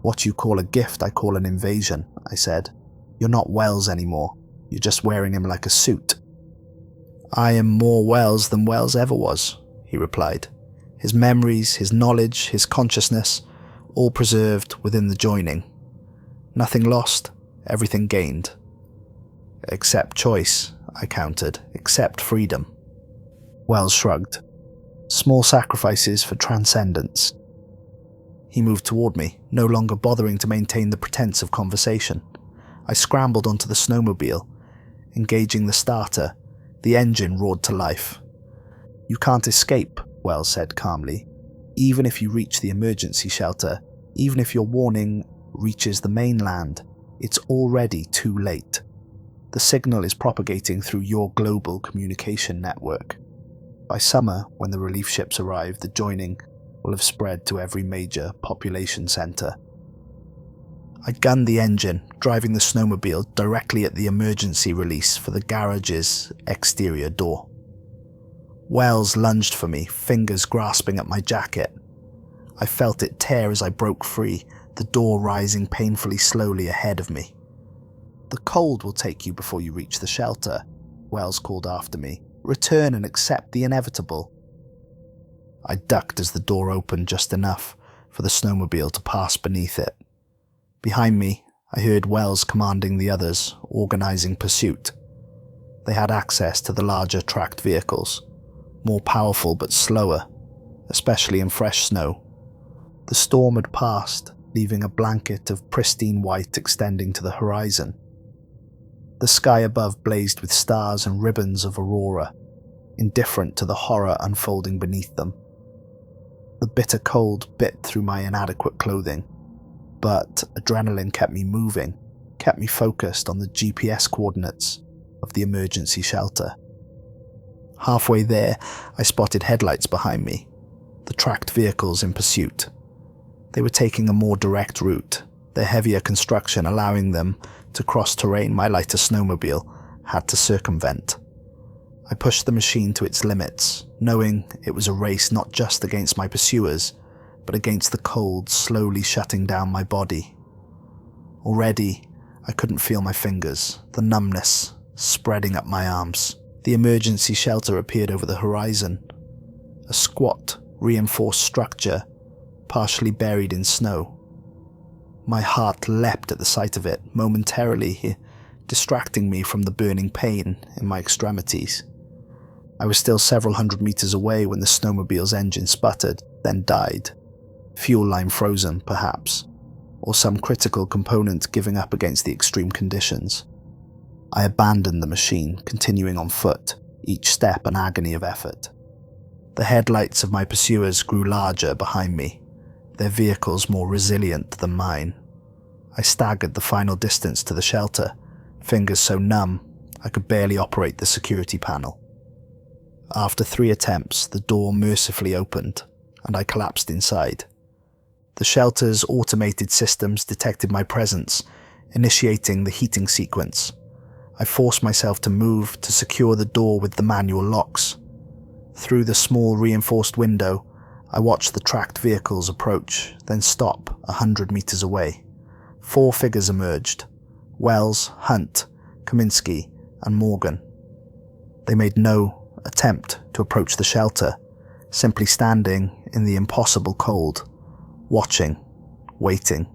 "What you call a gift, I call an invasion," I said. "You're not Wells anymore. You're just wearing him like a suit." "I am more Wells than Wells ever was," he replied. His memories, his knowledge, his consciousness, all preserved within the joining. Nothing lost, everything gained. "Except choice," I countered, "except freedom." Wells shrugged. "Small sacrifices for transcendence." He moved toward me, no longer bothering to maintain the pretense of conversation. I scrambled onto the snowmobile. Engaging the starter, the engine roared to life. "You can't escape," Wells said calmly. "Even if you reach the emergency shelter, even if your warning reaches the mainland, it's already too late. The signal is propagating through your global communication network. By summer, when the relief ships arrive, the joining will have spread to every major population center." I gunned the engine, driving the snowmobile directly at the emergency release for the garage's exterior door. Wells lunged for me, fingers grasping at my jacket. I felt it tear as I broke free, the door rising painfully slowly ahead of me. "The cold will take you before you reach the shelter," Wells called after me. "Return and accept the inevitable." I ducked as the door opened just enough for the snowmobile to pass beneath it. Behind me, I heard Wells commanding the others, organizing pursuit. They had access to the larger tracked vehicles, more powerful but slower, especially in fresh snow. The storm had passed, leaving a blanket of pristine white extending to the horizon. The sky above blazed with stars and ribbons of aurora, indifferent to the horror unfolding beneath them. The bitter cold bit through my inadequate clothing, but adrenaline kept me moving, kept me focused on the GPS coordinates of the emergency shelter. Halfway there, I spotted headlights behind me, the tracked vehicles in pursuit. They were taking a more direct route, their heavier construction allowing them to cross terrain my lighter snowmobile had to circumvent. I pushed the machine to its limits, knowing it was a race not just against my pursuers, but against the cold slowly shutting down my body. Already, I couldn't feel my fingers, the numbness spreading up my arms. The emergency shelter appeared over the horizon, a squat, reinforced structure, partially buried in snow. My heart leapt at the sight of it, momentarily distracting me from the burning pain in my extremities. I was still several hundred meters away when the snowmobile's engine sputtered, then died. Fuel line frozen, perhaps, or some critical component giving up against the extreme conditions. I abandoned the machine, continuing on foot, each step an agony of effort. The headlights of my pursuers grew larger behind me, their vehicles more resilient than mine. I staggered the final distance to the shelter, fingers so numb I could barely operate the security panel. After 3 attempts, the door mercifully opened, and I collapsed inside. The shelter's automated systems detected my presence, initiating the heating sequence. I forced myself to move to secure the door with the manual locks. Through the small reinforced window, I watched the tracked vehicles approach, then stop 100 meters away. 4 figures emerged: Wells, Hunt, Kaminsky, and Morgan. They made no attempt to approach the shelter, simply standing in the impossible cold, watching, waiting.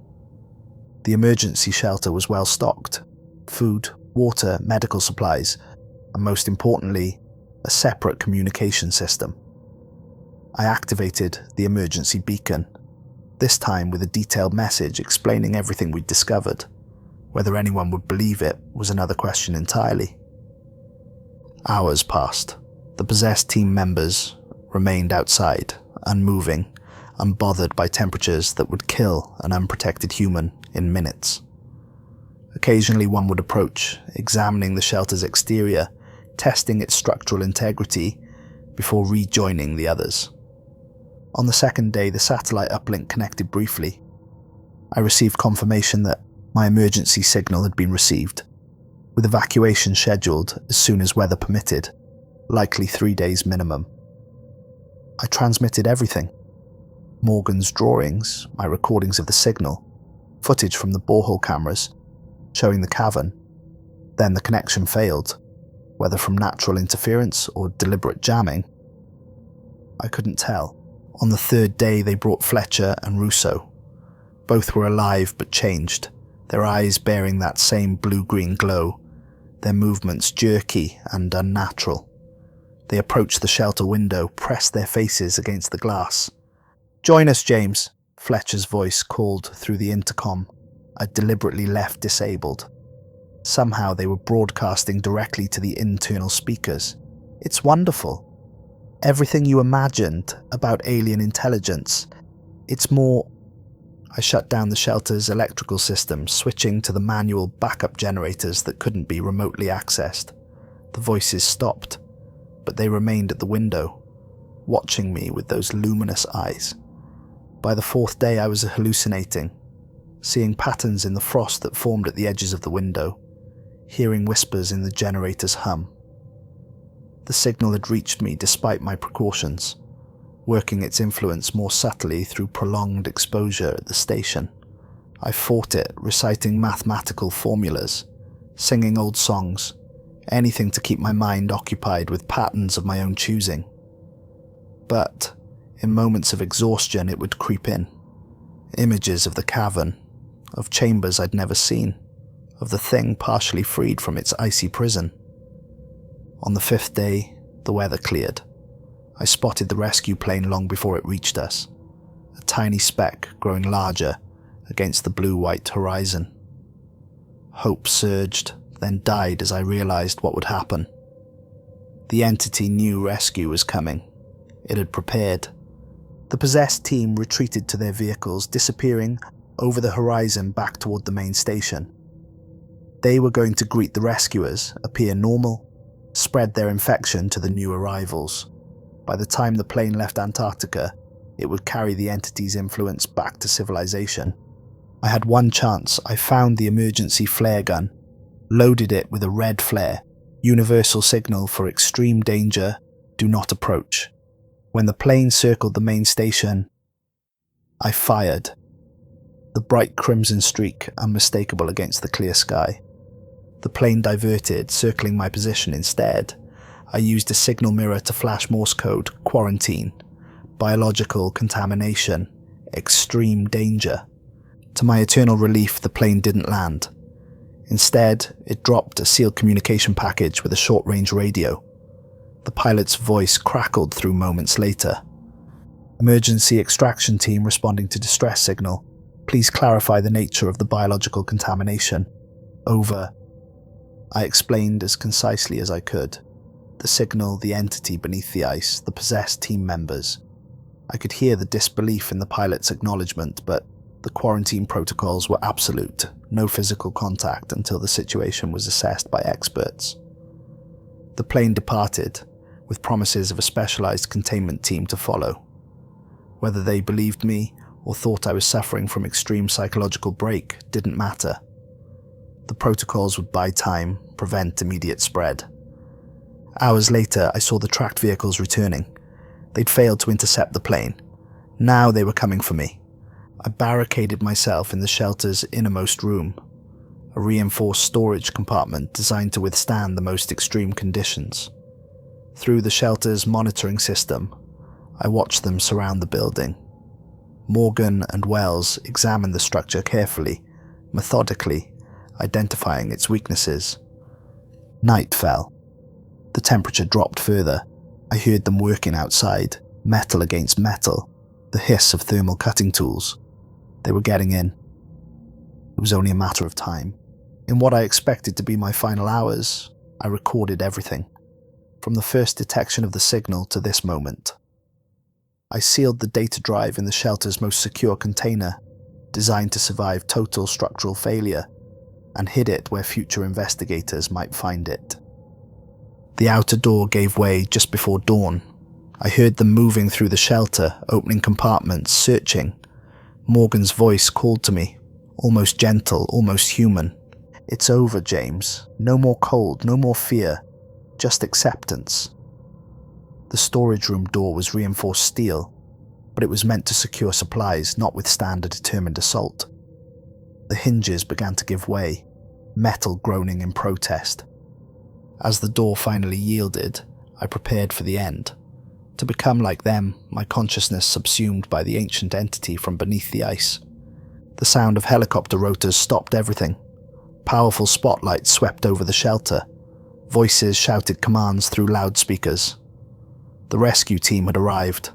The emergency shelter was well stocked: food, water, medical supplies, and most importantly, a separate communication system. I activated the emergency beacon, this time with a detailed message explaining everything we'd discovered. Whether anyone would believe it was another question entirely. Hours passed. The possessed team members remained outside, unmoving, unbothered by temperatures that would kill an unprotected human in minutes. Occasionally one would approach, examining the shelter's exterior, testing its structural integrity, before rejoining the others. On the second day, the satellite uplink connected briefly. I received confirmation that my emergency signal had been received, with evacuation scheduled as soon as weather permitted, likely 3 days minimum. I transmitted everything: Morgan's drawings, my recordings of the signal, footage from the borehole cameras showing the cavern. Then the connection failed, whether from natural interference or deliberate jamming. I couldn't tell. On the 3rd day they brought Fletcher and Russo. Both were alive but changed, their eyes bearing that same blue-green glow, their movements jerky and unnatural. They approached the shelter window, pressed their faces against the glass. "Join us, James," Fletcher's voice called through the intercom I'd deliberately left disabled. Somehow they were broadcasting directly to the internal speakers. "It's wonderful. Everything you imagined about alien intelligence. It's more..." I shut down the shelter's electrical system, switching to the manual backup generators that couldn't be remotely accessed. The voices stopped, but they remained at the window, watching me with those luminous eyes. By the 4th day I was hallucinating, seeing patterns in the frost that formed at the edges of the window, hearing whispers in the generator's hum. The signal had reached me despite my precautions, working its influence more subtly through prolonged exposure at the station. I fought it, reciting mathematical formulas, singing old songs, anything to keep my mind occupied with patterns of my own choosing. But in moments of exhaustion it would creep in. Images of the cavern, of chambers I'd never seen, of the thing partially freed from its icy prison. On the 5th day, the weather cleared. I spotted the rescue plane long before it reached us, a tiny speck growing larger against the blue-white horizon. Hope surged, then died as I realized what would happen. The entity knew rescue was coming. It had prepared. The possessed team retreated to their vehicles, disappearing over the horizon back toward the main station. They were going to greet the rescuers, appear normal, spread their infection to the new arrivals. By the time the plane left Antarctica, it would carry the entity's influence back to civilization. I had one chance. I found the emergency flare gun, loaded it with a red flare, universal signal for extreme danger, do not approach. When the plane circled the main station, I fired. The bright crimson streak unmistakable against the clear sky. The plane diverted, circling my position instead. I used a signal mirror to flash Morse code: quarantine, biological contamination, extreme danger. To my eternal relief, the plane didn't land. Instead, it dropped a sealed communication package with a short-range radio. The pilot's voice crackled through moments later. "Emergency extraction team responding to distress signal. Please clarify the nature of the biological contamination. Over." I explained as concisely as I could. The signal, the entity beneath the ice, the possessed team members. I could hear the disbelief in the pilot's acknowledgement, but the quarantine protocols were absolute, no physical contact until the situation was assessed by experts. The plane departed, with promises of a specialized containment team to follow. Whether they believed me or thought I was suffering from extreme psychological break didn't matter. The protocols would buy time, prevent immediate spread. Hours later, I saw the tracked vehicles returning. They'd failed to intercept the plane. Now they were coming for me. I barricaded myself in the shelter's innermost room, a reinforced storage compartment designed to withstand the most extreme conditions. Through the shelter's monitoring system, I watched them surround the building. Morgan and Wells examined the structure carefully, methodically, identifying its weaknesses. Night fell. The temperature dropped further. I heard them working outside, metal against metal, the hiss of thermal cutting tools. They were getting in. It was only a matter of time. In what I expected to be my final hours, I recorded everything, from the first detection of the signal to this moment. I sealed the data drive in the shelter's most secure container, designed to survive total structural failure, and hid it where future investigators might find it. The outer door gave way just before dawn. I heard them moving through the shelter, opening compartments, searching. Morgan's voice called to me, almost gentle, almost human. "It's over, James. No more cold, no more fear. Just acceptance." The storage room door was reinforced steel, but it was meant to secure supplies, not withstand a determined assault. The hinges began to give way, metal groaning in protest. As the door finally yielded, I prepared for the end. To become like them, my consciousness subsumed by the ancient entity from beneath the ice. The sound of helicopter rotors stopped everything. Powerful spotlights swept over the shelter. Voices shouted commands through loudspeakers. The rescue team had arrived.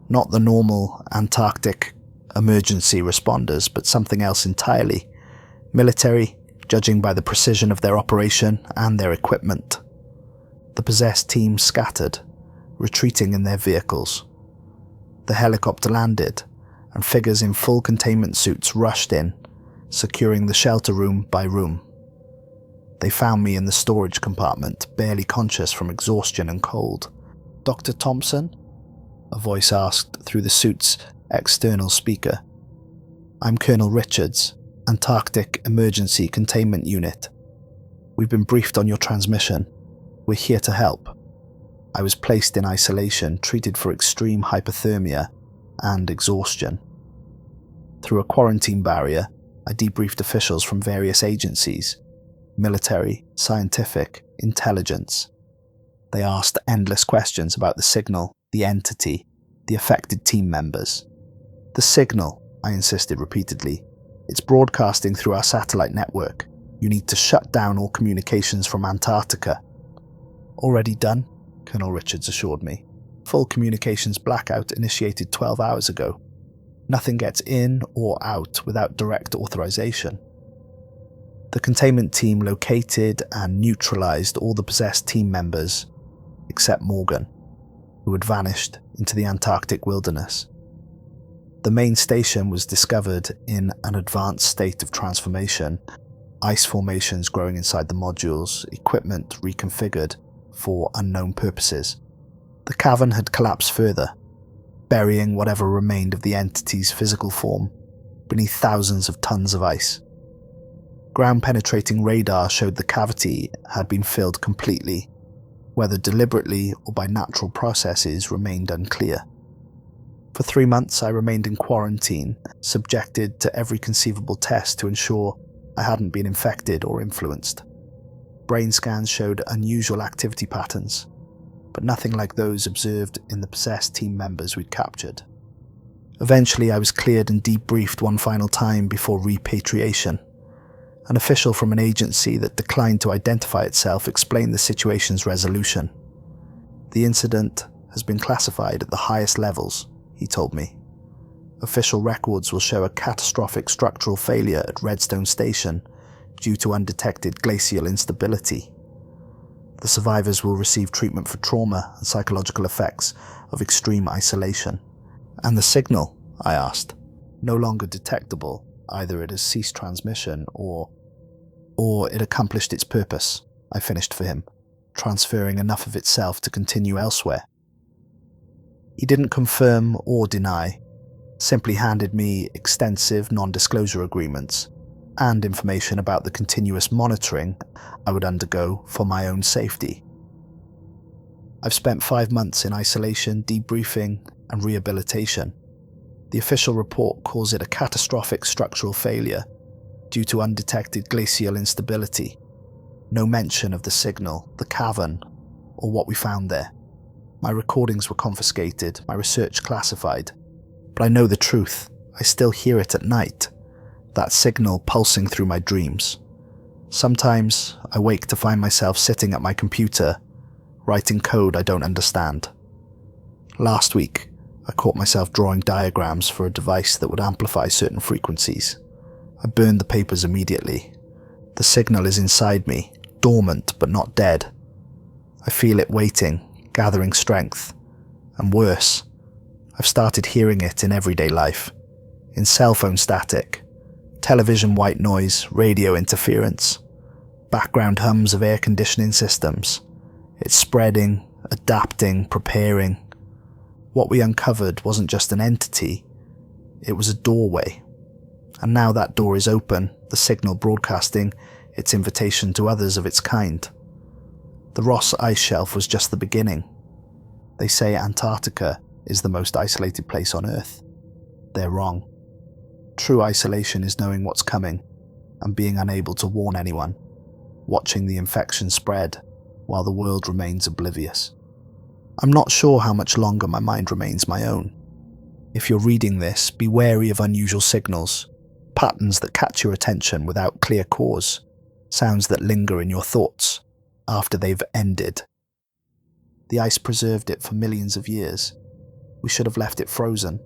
Not the normal Antarctic emergency responders, but something else entirely. Military, judging by the precision of their operation and their equipment. The possessed team scattered, retreating in their vehicles. The helicopter landed, and figures in full containment suits rushed in, securing the shelter room by room. They found me in the storage compartment, barely conscious from exhaustion and cold. "Dr. Thompson?" a voice asked through the suit's external speaker. "I'm Colonel Richards, Antarctic Emergency Containment Unit. We've been briefed on your transmission. We're here to help." I was placed in isolation, treated for extreme hypothermia and exhaustion. Through a quarantine barrier, I debriefed officials from various agencies: military, scientific, intelligence. They asked endless questions about the signal, the entity, the affected team members. "The signal," I insisted repeatedly. "It's broadcasting through our satellite network. You need to shut down all communications from Antarctica." "Already done," Colonel Richards assured me. "Full communications blackout initiated 12 hours ago. Nothing gets in or out without direct authorization." The containment team located and neutralized all the possessed team members, except Morgan, who had vanished into the Antarctic wilderness. The main station was discovered in an advanced state of transformation, ice formations growing inside the modules, equipment reconfigured for unknown purposes. The cavern had collapsed further, burying whatever remained of the entity's physical form beneath thousands of tons of ice. Ground-penetrating radar showed the cavity had been filled completely. Whether deliberately or by natural processes remained unclear. For 3 months I remained in quarantine, subjected to every conceivable test to ensure I hadn't been infected or influenced. Brain scans showed unusual activity patterns, but nothing like those observed in the possessed team members we'd captured. Eventually I was cleared and debriefed one final time before repatriation. An official from an agency that declined to identify itself explained the situation's resolution. The incident has been classified at the highest levels, he told me. Official records will show a catastrophic structural failure at Redstone Station due to undetected glacial instability. The survivors will receive treatment for trauma and psychological effects of extreme isolation. And the signal, I asked, no longer detectable. Either it has ceased transmission or it accomplished its purpose, I finished for him, transferring enough of itself to continue elsewhere. He didn't confirm or deny, simply handed me extensive non-disclosure agreements and information about the continuous monitoring I would undergo for my own safety. I've spent 5 months in isolation, debriefing, and rehabilitation. The official report calls it a catastrophic structural failure due to undetected glacial instability. No mention of the signal, the cavern, or what we found there. My recordings were confiscated, my research classified. But I know the truth. I still hear it at night. That signal pulsing through my dreams. Sometimes I wake to find myself sitting at my computer, writing code I don't understand. Last week, I caught myself drawing diagrams for a device that would amplify certain frequencies. I burned the papers immediately. The signal is inside me, dormant but not dead. I feel it waiting, gathering strength. And worse, I've started hearing it in everyday life. In cell phone static, television white noise, radio interference, background hums of air conditioning systems. It's spreading, adapting, preparing. What we uncovered wasn't just an entity, it was a doorway. And now that door is open, the signal broadcasting its invitation to others of its kind. The Ross ice shelf was just the beginning. They say Antarctica is the most isolated place on Earth. They're wrong. True isolation is knowing what's coming and being unable to warn anyone, watching the infection spread while the world remains oblivious. I'm not sure how much longer my mind remains my own. If you're reading this, be wary of unusual signals, patterns that catch your attention without clear cause, sounds that linger in your thoughts after they've ended. The ice preserved it for millions of years. We should have left it frozen,